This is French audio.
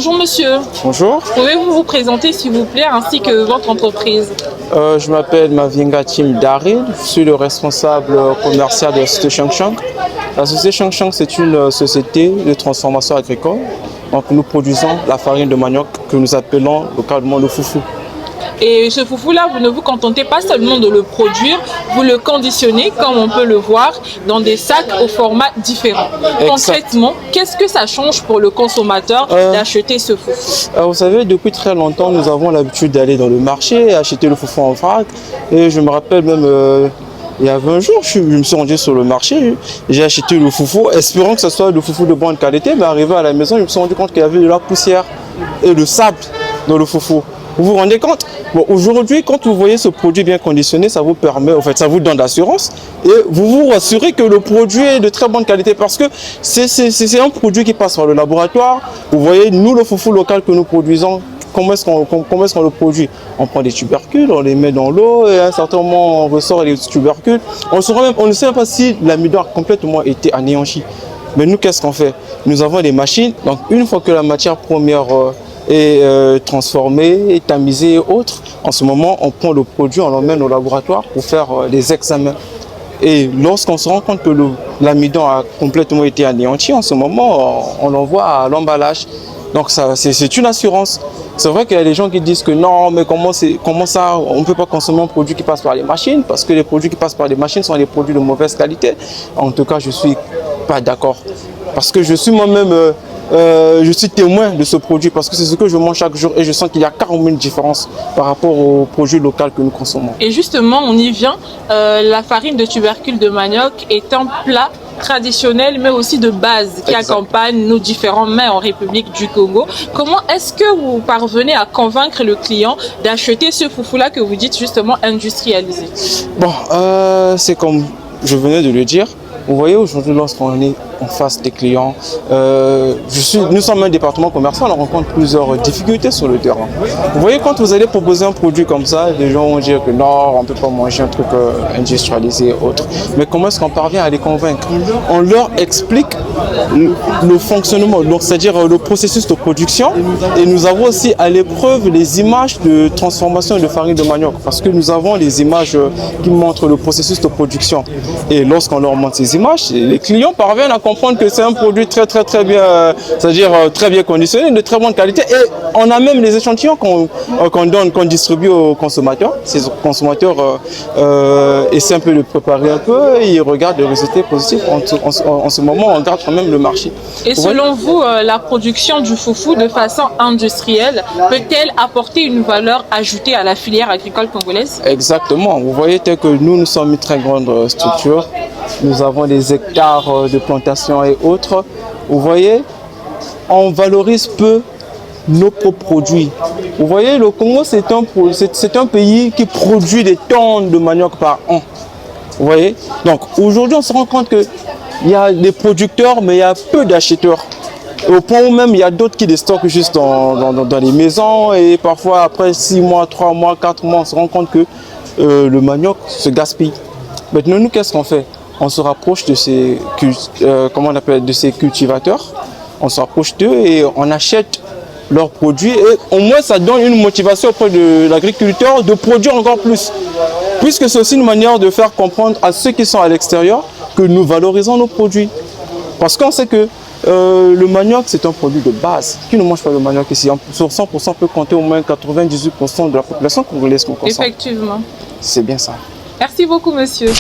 Bonjour monsieur. Bonjour. Pouvez-vous vous présenter s'il vous plaît ainsi que votre entreprise? Je m'appelle Mavinga Tim Daryl, je suis le responsable commercial de la société Shang Shang. La société Shang Shang, c'est une société de transformation agricole. Donc nous produisons la farine de manioc que nous appelons localement le foufou. Et ce foufou-là, vous ne vous contentez pas seulement de le produire, vous le conditionnez, comme on peut le voir, dans des sacs au format différent. Concrètement, qu'est-ce que ça change pour le consommateur d'acheter ce foufou? Vous savez, depuis très longtemps, nous avons l'habitude d'aller dans le marché, acheter le foufou en vrac. Et je me rappelle même, il y a 20 jours, je me suis rendu sur le marché, j'ai acheté le foufou, espérant que ce soit le foufou de bonne qualité. Mais arrivé à la maison, je me suis rendu compte qu'il y avait de la poussière et le sable dans le foufou. Vous vous rendez compte? Bon, aujourd'hui, quand vous voyez ce produit bien conditionné, ça vous permet, en fait, ça vous donne l'assurance et vous vous rassurez que le produit est de très bonne qualité parce que c'est un produit qui passe par le laboratoire. Vous voyez, nous, le foufou local que nous produisons, comment est-ce qu'on le produit? On prend des tubercules, on les met dans l'eau et à un certain moment, on ressort les tubercules. On ne sait même pas si l'amidon a complètement été anéanti. Mais nous, qu'est-ce qu'on fait? Nous avons des machines. Donc, une fois que la matière première est transformé, tamisé et autres. En ce moment, on prend le produit, on l'emmène au laboratoire pour faire des examens. Et lorsqu'on se rend compte que l'amidon a complètement été anéanti, en ce moment, on l'envoie à l'emballage. Donc c'est une assurance. C'est vrai qu'il y a des gens qui disent que non, mais comment ça, on ne peut pas consommer un produit qui passe par les machines, parce que les produits qui passent par les machines sont des produits de mauvaise qualité. En tout cas, je ne suis pas d'accord. Parce que je suis moi-même je suis témoin de ce produit parce que c'est ce que je mange chaque jour et je sens qu'il y a carrément une différence par rapport au produit local que nous consommons. Et justement, on y vient, la farine de tubercule de manioc est un plat traditionnel mais aussi de base qui accompagne nos différents mets en République du Congo. Comment est-ce que vous parvenez à convaincre le client d'acheter ce foufou-là que vous dites justement industrialisé? Bon, c'est comme je venais de le dire. Vous voyez, aujourd'hui, lorsqu'on est en face des clients, nous sommes un département commercial, on rencontre plusieurs difficultés sur le terrain. Vous voyez, quand vous allez proposer un produit comme ça, les gens vont dire que non, on ne peut pas manger un truc industrialisé et autre. Mais comment est-ce qu'on parvient à les convaincre? On leur explique le fonctionnement, c'est-à-dire le processus de production. Et nous avons aussi à l'épreuve les images de transformation de farine de manioc, parce que nous avons les images qui montrent le processus de production. Et lorsqu'on leur montre ces images, les clients parviennent à comprendre que c'est un produit très bien, c'est-à-dire très bien conditionné, de très bonne qualité. Et on a même les échantillons qu'on distribue aux consommateurs. Ces consommateurs essaient un peu de préparer un peu et ils regardent les résultats positifs. En ce moment, on regarde quand même le marché. Et selon vous, la production du foufou de façon industrielle peut-elle apporter une valeur ajoutée à la filière agricole congolaise? Exactement. Vous voyez, tel que nous sommes une très grande structure. Nous avons des hectares de plantations et autres. Vous voyez, on valorise peu nos propres produits. Vous voyez, le Congo, c'est un pays qui produit des tonnes de manioc par an. Vous voyez, donc aujourd'hui, on se rend compte qu'il y a des producteurs, mais il y a peu d'acheteurs. Au point où même, il y a d'autres qui les stockent juste dans les maisons. Et parfois, après 6 mois, 3 mois, 4 mois, on se rend compte que le manioc se gaspille. Maintenant, nous, qu'est-ce qu'on fait? On se rapproche de ces cultivateurs, on se rapproche d'eux et on achète leurs produits. Et au moins, ça donne une motivation auprès de l'agriculteur de produire encore plus. Puisque c'est aussi une manière de faire comprendre à ceux qui sont à l'extérieur que nous valorisons nos produits. Parce qu'on sait que le manioc, c'est un produit de base. Qui ne mange pas le manioc ici? Sur 100%, on peut compter au moins 98% de la population congolaise qu'on consomme. Effectivement. C'est bien ça. Merci beaucoup, monsieur.